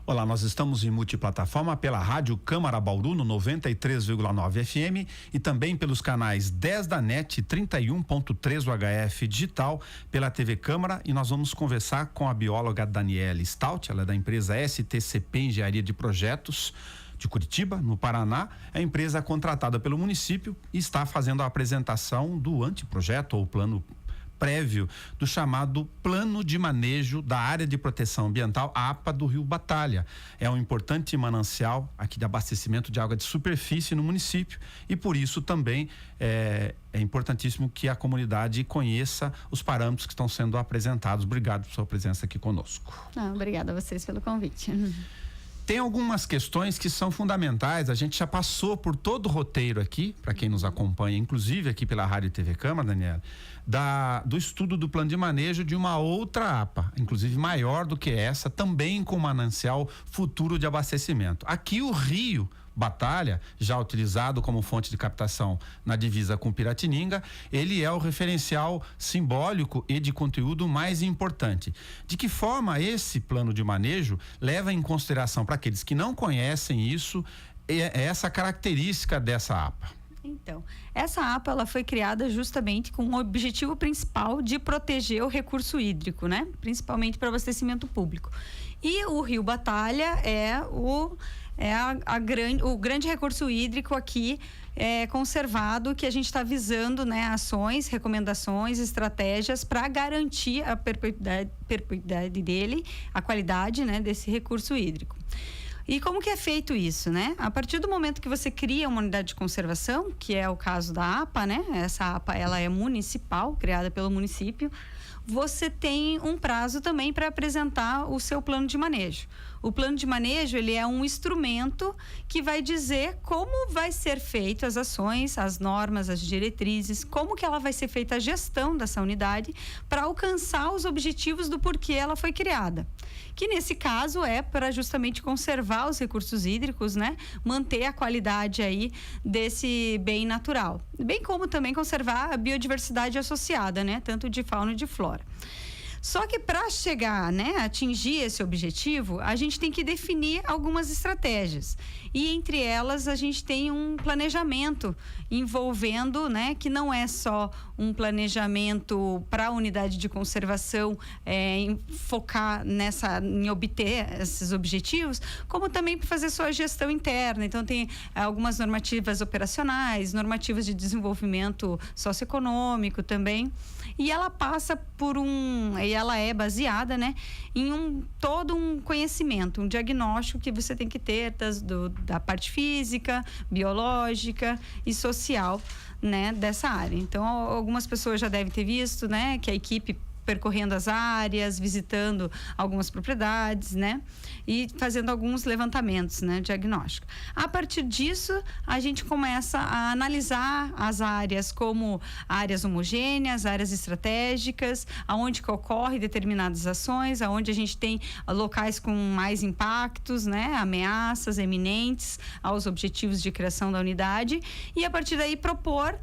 Olá, nós estamos em multiplataforma pela Rádio Câmara Bauru no 93,9 FM e também pelos canais 10 da NET, 31.3 UHF digital, pela TV Câmara, e nós vamos conversar com a bióloga Daniele Stout, ela é da empresa STCP Engenharia de Projetos de Curitiba, no Paraná. É a empresa contratada pelo município e está fazendo a apresentação do anteprojeto ou plano prévio do chamado Plano de Manejo da Área de Proteção Ambiental APA do Rio Batalha. É um importante manancial aqui de abastecimento de água de superfície no município e por isso também é importantíssimo que a comunidade conheça os parâmetros que estão sendo apresentados. Obrigado por sua presença aqui conosco. Obrigada a vocês pelo convite. Tem algumas questões que são fundamentais, a gente já passou por todo o roteiro aqui, para quem nos acompanha, inclusive aqui pela Rádio e TV Câmara, Daniela, do estudo do plano de manejo de uma outra APA, inclusive maior do que essa, também com manancial futuro de abastecimento. Aqui o Rio Batalha, já utilizado como fonte de captação na divisa com Piratininga, ele é o referencial simbólico e de conteúdo mais importante. De que forma esse plano de manejo leva em consideração, para aqueles que não conhecem isso, essa característica dessa APA? Então, essa APA ela foi criada justamente com o objetivo principal de proteger o recurso hídrico, né? Principalmente para abastecimento público. E o Rio Batalha é o grande recurso hídrico aqui conservado, que a gente está visando, né, ações, recomendações, estratégias para garantir a perpetuidade dele, a qualidade, né, desse recurso hídrico. E como que é feito isso, né? A partir do momento que você cria uma unidade de conservação, que é o caso da APA, né? Essa APA, ela é municipal, criada pelo município. Você tem um prazo também para apresentar o seu plano de manejo. O plano de manejo, ele é um instrumento que vai dizer como vai ser feito as ações, as normas, as diretrizes, como que ela vai ser feita a gestão dessa unidade para alcançar os objetivos do porquê ela foi criada. Que nesse caso é para justamente conservar os recursos hídricos, né? Manter a qualidade aí desse bem natural. Bem como também conservar a biodiversidade associada, né? Tanto de fauna e de flora. Só que para chegar, né, atingir esse objetivo, a gente tem que definir algumas estratégias. E entre elas a gente tem um planejamento envolvendo, né, que não é só um planejamento para a unidade de conservação focar em obter esses objetivos, como também para fazer sua gestão interna. Então tem algumas normativas operacionais, normativas de desenvolvimento socioeconômico também. E ela passa e ela é baseada, né, em todo um conhecimento, um diagnóstico que você tem que ter da parte física, biológica e social, né, dessa área. Então, algumas pessoas já devem ter visto, né, que a equipe percorrendo as áreas, visitando algumas propriedades, né? E fazendo alguns levantamentos, né? Diagnóstico. A partir disso, a gente começa a analisar as áreas como áreas homogêneas, áreas estratégicas, aonde que ocorre determinadas ações, aonde a gente tem locais com mais impactos, né? Ameaças eminentes aos objetivos de criação da unidade, e a partir daí propor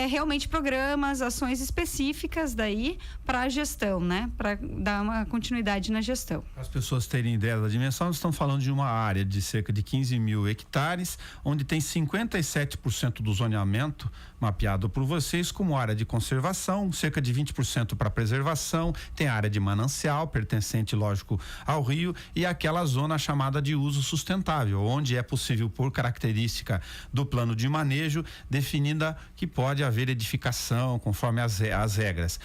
realmente programas, ações específicas daí para a gestão, né? Para dar uma continuidade na gestão. Para as pessoas terem ideia da dimensão, nós estamos falando de uma área de cerca de 15 mil hectares, onde tem 57% do zoneamento mapeado por vocês como área de conservação, cerca de 20% para preservação, tem área de manancial, pertencente, lógico, ao rio, e aquela zona chamada de uso sustentável, onde é possível, por característica do plano de manejo, definida que pode haver edificação conforme as regras.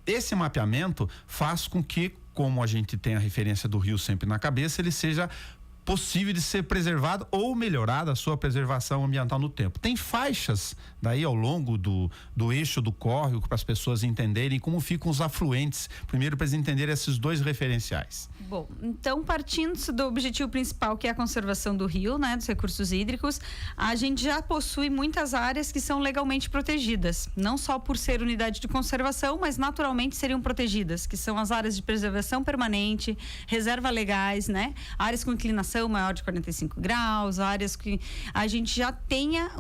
Esse mapeamento faz com que, como a gente tem a referência do rio sempre na cabeça, ele seja possível de ser preservado ou melhorada a sua preservação ambiental no tempo. Tem faixas daí ao longo do eixo do córrego para as pessoas entenderem como ficam os afluentes, primeiro para eles entenderem esses dois referenciais. Bom, então partindo do objetivo principal, que é a conservação do rio, né, dos recursos hídricos, a gente já possui muitas áreas que são legalmente protegidas, não só por ser unidade de conservação, mas naturalmente seriam protegidas, que são as áreas de preservação permanente, reserva legais, né, áreas com inclinação iluminação maior de 45 graus, áreas que a gente já tenha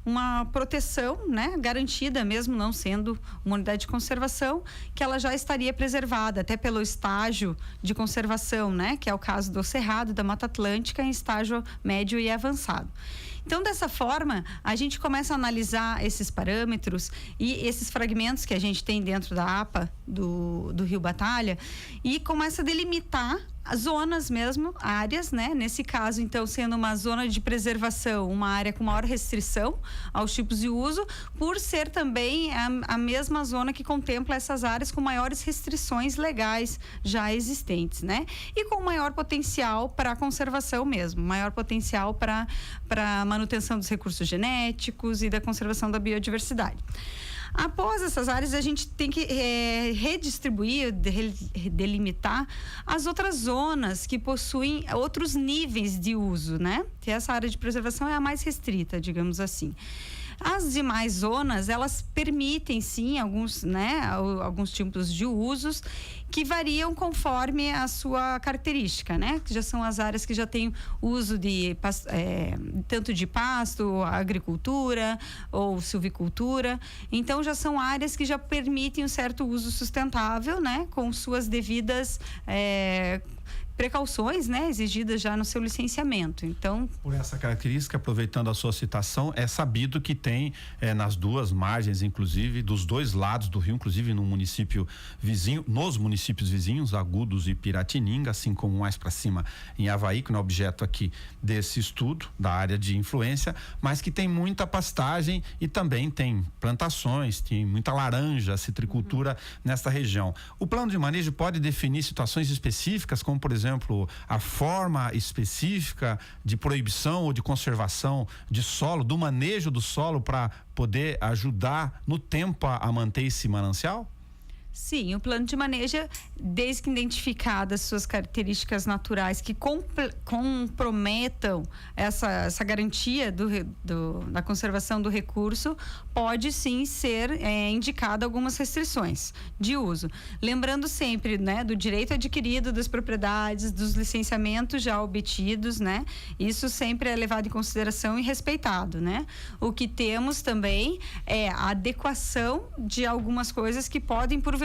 uma proteção, né, garantida, mesmo não sendo uma unidade de conservação, que ela já estaria preservada, até pelo estágio de conservação, né, que é o caso do Cerrado, da Mata Atlântica, em estágio médio e avançado. Então, dessa forma, a gente começa a analisar esses parâmetros e esses fragmentos que a gente tem dentro da APA do Rio Batalha e começa a delimitar as zonas mesmo, áreas, né? Nesse caso, então, sendo uma zona de preservação, uma área com maior restrição aos tipos de uso, por ser também a mesma zona que contempla essas áreas com maiores restrições legais já existentes, né? E com maior potencial para conservação mesmo, maior potencial para manutenção dos recursos genéticos e da conservação da biodiversidade. Após essas áreas, a gente tem que redistribuir, delimitar as outras zonas que possuem outros níveis de uso, né? Que essa área de preservação é a mais restrita, digamos assim. As demais zonas, elas permitem sim alguns tipos de usos que variam conforme a sua característica, né? Que já são as áreas que já têm uso de tanto de pasto, agricultura ou silvicultura. Então já são áreas que já permitem um certo uso sustentável, né? Com suas devidas precauções, né, exigidas já no seu licenciamento. Então, por essa característica, aproveitando a sua citação, é sabido que tem nas duas margens, inclusive dos dois lados do rio, inclusive no município vizinho, nos municípios vizinhos, Agudos e Piratininga, assim como mais para cima em Avaí, que não é objeto aqui desse estudo da área de influência, mas que tem muita pastagem e também tem plantações, tem muita laranja, citricultura nesta região. O plano de manejo pode definir situações específicas, como por exemplo, a forma específica de proibição ou de conservação de solo, do manejo do solo, para poder ajudar no tempo a manter esse manancial? Sim, o plano de manejo, desde que identificadas suas características naturais que comprometam essa garantia da conservação do recurso, pode sim ser indicada algumas restrições de uso. Lembrando sempre, né, do direito adquirido das propriedades, dos licenciamentos já obtidos, né? Isso sempre é levado em consideração e respeitado, né? O que temos também é a adequação de algumas coisas que podem, porventura,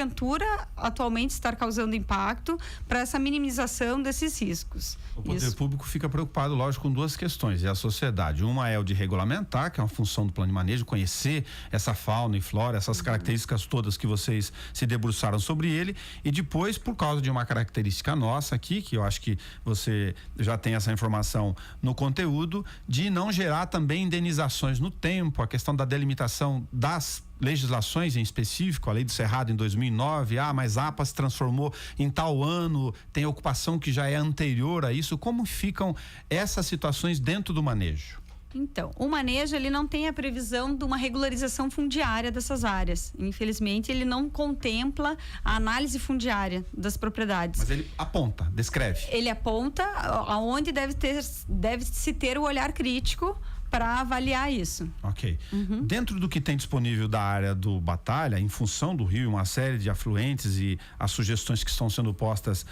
atualmente estar causando impacto para essa minimização desses riscos. O poder público fica preocupado, lógico, com duas questões, e a sociedade. Uma é o de regulamentar, que é uma função do plano de manejo, conhecer essa fauna e flora, essas características todas que vocês se debruçaram sobre ele, e depois, por causa de uma característica nossa aqui, que eu acho que você já tem essa informação no conteúdo, de não gerar também indenizações no tempo, a questão da delimitação das legislações em específico, a lei do Cerrado em 2009, mas a APA se transformou em tal ano, tem ocupação que já é anterior a isso. Como ficam essas situações dentro do manejo? Então, o manejo, ele não tem a previsão de uma regularização fundiária dessas áreas. Infelizmente, ele não contempla a análise fundiária das propriedades. Mas ele aponta, descreve. Ele aponta aonde deve-se ter o olhar crítico para avaliar isso. Ok. Dentro do que tem disponível da área do Batalha, em função do rio, uma série de afluentes e as sugestões que estão sendo postas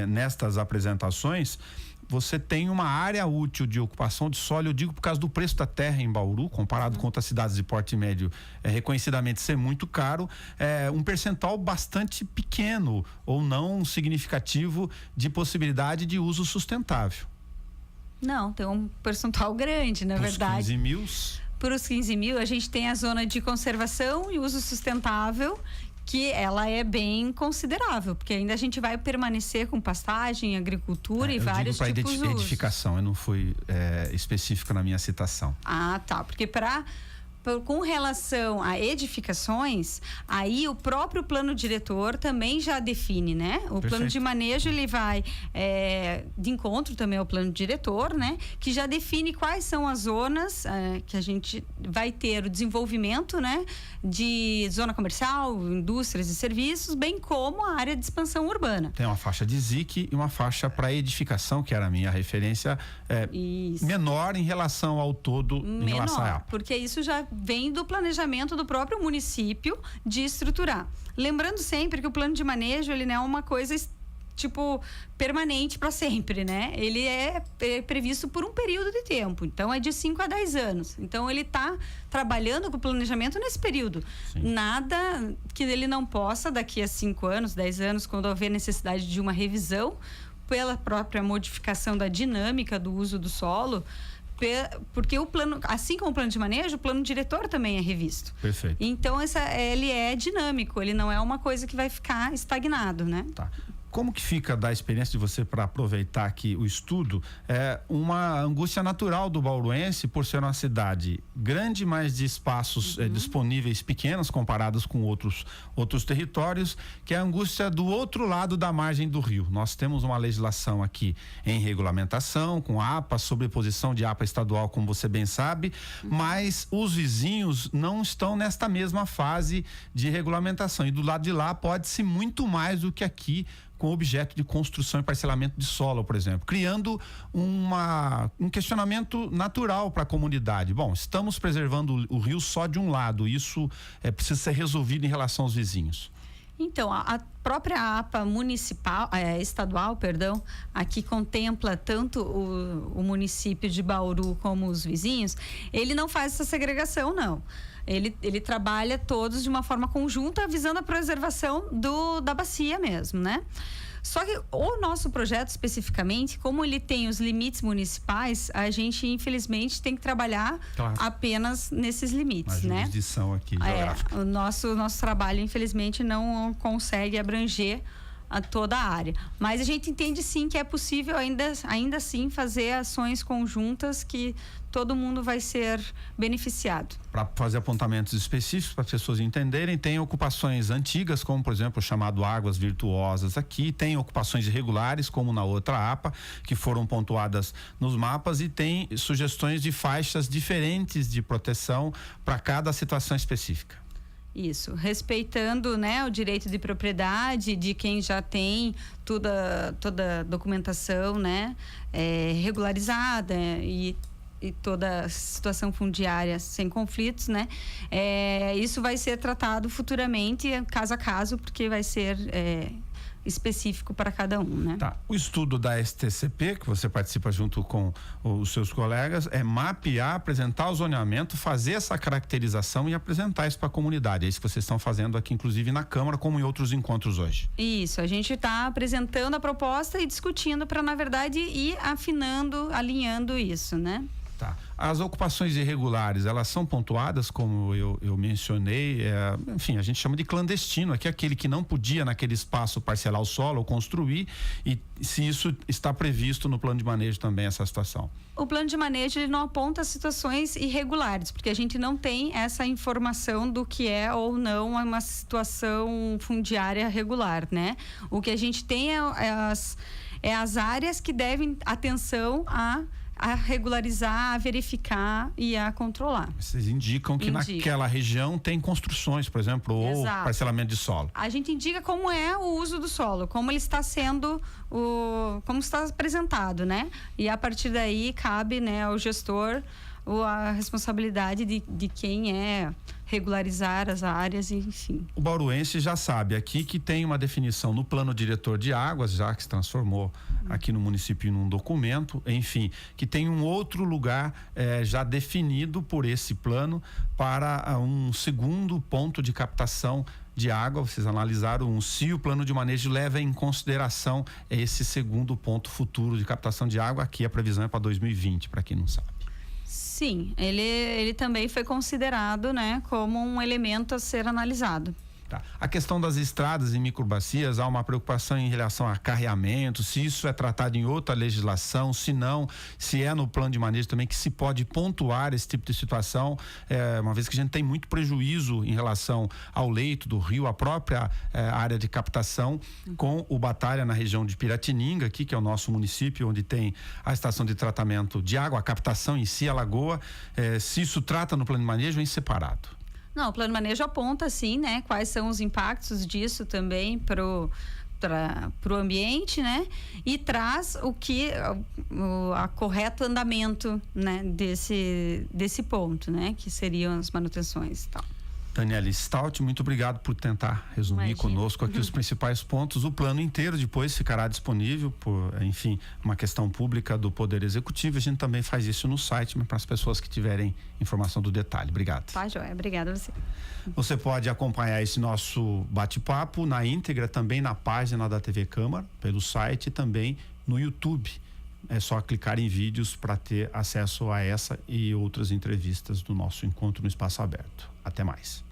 nestas apresentações, você tem uma área útil de ocupação de solo, eu digo por causa do preço da terra em Bauru, comparado com outras cidades de porte médio, reconhecidamente ser muito caro, um percentual bastante pequeno ou não significativo de possibilidade de uso sustentável. Não, tem um percentual grande, na verdade. 15 mil? Por os 15 mil, a gente tem a zona de conservação e uso sustentável, que ela é bem considerável, porque ainda a gente vai permanecer com pastagem, agricultura e vários tipos de usos. Edificação, eu não fui específico na minha citação. Ah, tá, porque com relação a edificações, aí o próprio plano diretor também já define, né? O Perfeito. Plano de manejo, ele vai de encontro também ao plano diretor, né? Que já define quais são as zonas que a gente vai ter o desenvolvimento, né? De zona comercial, indústrias e serviços, bem como a área de expansão urbana. Tem uma faixa de ZIC e uma faixa para edificação, que era a minha referência, menor em relação ao todo, em relação à APA. Porque isso já vem do planejamento do próprio município de estruturar. Lembrando sempre que o plano de manejo, ele não é uma coisa tipo permanente para sempre, né? Ele é previsto por um período de tempo, então é de 5 a 10 anos. Então ele está trabalhando com o planejamento nesse período. Sim. Nada que ele não possa, daqui a 5 anos, 10 anos, quando houver necessidade de uma revisão, pela própria modificação da dinâmica do uso do solo, porque o plano, assim como o plano de manejo, o plano diretor também é revisto. Perfeito. Então ele é dinâmico, ele não é uma coisa que vai ficar estagnado, né? Tá. Como que fica da experiência de você para aproveitar aqui o estudo? É uma angústia natural do bauruense por ser uma cidade grande, mas de espaços disponíveis pequenos comparados com outros territórios, que é a angústia do outro lado da margem do rio. Nós temos uma legislação aqui em regulamentação, com APA, sobreposição de APA estadual, como você bem sabe, mas os vizinhos não estão nesta mesma fase de regulamentação. E do lado de lá pode-se muito mais do que aqui, com objeto de construção e parcelamento de solo, por exemplo, criando um questionamento natural para a comunidade. Bom, estamos preservando o rio só de um lado, isso precisa ser resolvido em relação aos vizinhos. Então, a própria APA estadual, aqui contempla tanto o município de Bauru como os vizinhos, ele não faz essa segregação, não. Ele trabalha todos de uma forma conjunta, visando a preservação da bacia mesmo, né? Só que o nosso projeto especificamente, como ele tem os limites municipais, a gente infelizmente tem que trabalhar apenas nesses limites, né? A jurisdição aqui geográfica. O nosso trabalho infelizmente não consegue abranger a toda a área. Mas a gente entende sim que é possível ainda assim fazer ações conjuntas que todo mundo vai ser beneficiado. Para fazer apontamentos específicos para as pessoas entenderem, tem ocupações antigas, como por exemplo o chamado águas virtuosas aqui, tem ocupações irregulares, como na outra APA, que foram pontuadas nos mapas, e tem sugestões de faixas diferentes de proteção para cada situação específica. Isso, respeitando, né, o direito de propriedade de quem já tem toda a documentação, né, regularizada e toda a situação fundiária sem conflitos, né? Isso vai ser tratado futuramente, caso a caso, porque vai ser específico para cada um, né? Tá. O estudo da STCP, que você participa junto com os seus colegas, é mapear, apresentar o zoneamento, fazer essa caracterização e apresentar isso para a comunidade. É isso que vocês estão fazendo aqui, inclusive na Câmara, como em outros encontros hoje. Isso, a gente está apresentando a proposta e discutindo para, na verdade, ir afinando, alinhando isso, né? Tá. As ocupações irregulares, elas são pontuadas, como eu mencionei, enfim, a gente chama de clandestino, que é aquele que não podia naquele espaço parcelar o solo ou construir, e se isso está previsto no plano de manejo também, essa situação. O plano de manejo, ele não aponta situações irregulares, porque a gente não tem essa informação do que é ou não uma situação fundiária regular, né? O que a gente tem é as áreas que devem atenção a regularizar, a verificar e a controlar. Vocês indicam que naquela região tem construções, por exemplo, ou parcelamento de solo. A gente indica como é o uso do solo, como ele está sendo, como está apresentado, né? E a partir daí cabe, né, ao gestor a responsabilidade de quem regularizar as áreas, enfim. O bauruense já sabe aqui que tem uma definição no plano diretor de águas, já que se transformou aqui no município num documento, enfim, que tem um outro lugar já definido por esse plano para um segundo ponto de captação de água. Vocês analisaram se o plano de manejo leva em consideração esse segundo ponto futuro de captação de água. Aqui a previsão é para 2020, para quem não sabe. Sim, ele também foi considerado, né, como um elemento a ser analisado. Tá. A questão das estradas e microbacias, há uma preocupação em relação a carreamento, se isso é tratado em outra legislação, se não, se é no plano de manejo também que se pode pontuar esse tipo de situação, uma vez que a gente tem muito prejuízo em relação ao leito do rio, a própria área de captação com o Batalha na região de Piratininga, aqui que é o nosso município, onde tem a estação de tratamento de água, a captação em si, a lagoa, se isso trata no plano de manejo em separado. Não, o plano de manejo aponta, sim, né? Quais são os impactos disso também pro ambiente, né? E traz o correto andamento, né? Desse ponto, né? Que seriam as manutenções e tal. Daniela Stout, muito obrigado por tentar resumir conosco aqui os principais pontos. O plano inteiro depois ficará disponível por, enfim, uma questão pública do Poder Executivo. A gente também faz isso no site, mas para as pessoas que tiverem informação do detalhe. Obrigado. Tá, joia. Obrigada a você. Você pode acompanhar esse nosso bate-papo na íntegra também na página da TV Câmara, pelo site e também no YouTube. É só clicar em vídeos para ter acesso a essa e outras entrevistas do nosso encontro no Espaço Aberto. Até mais.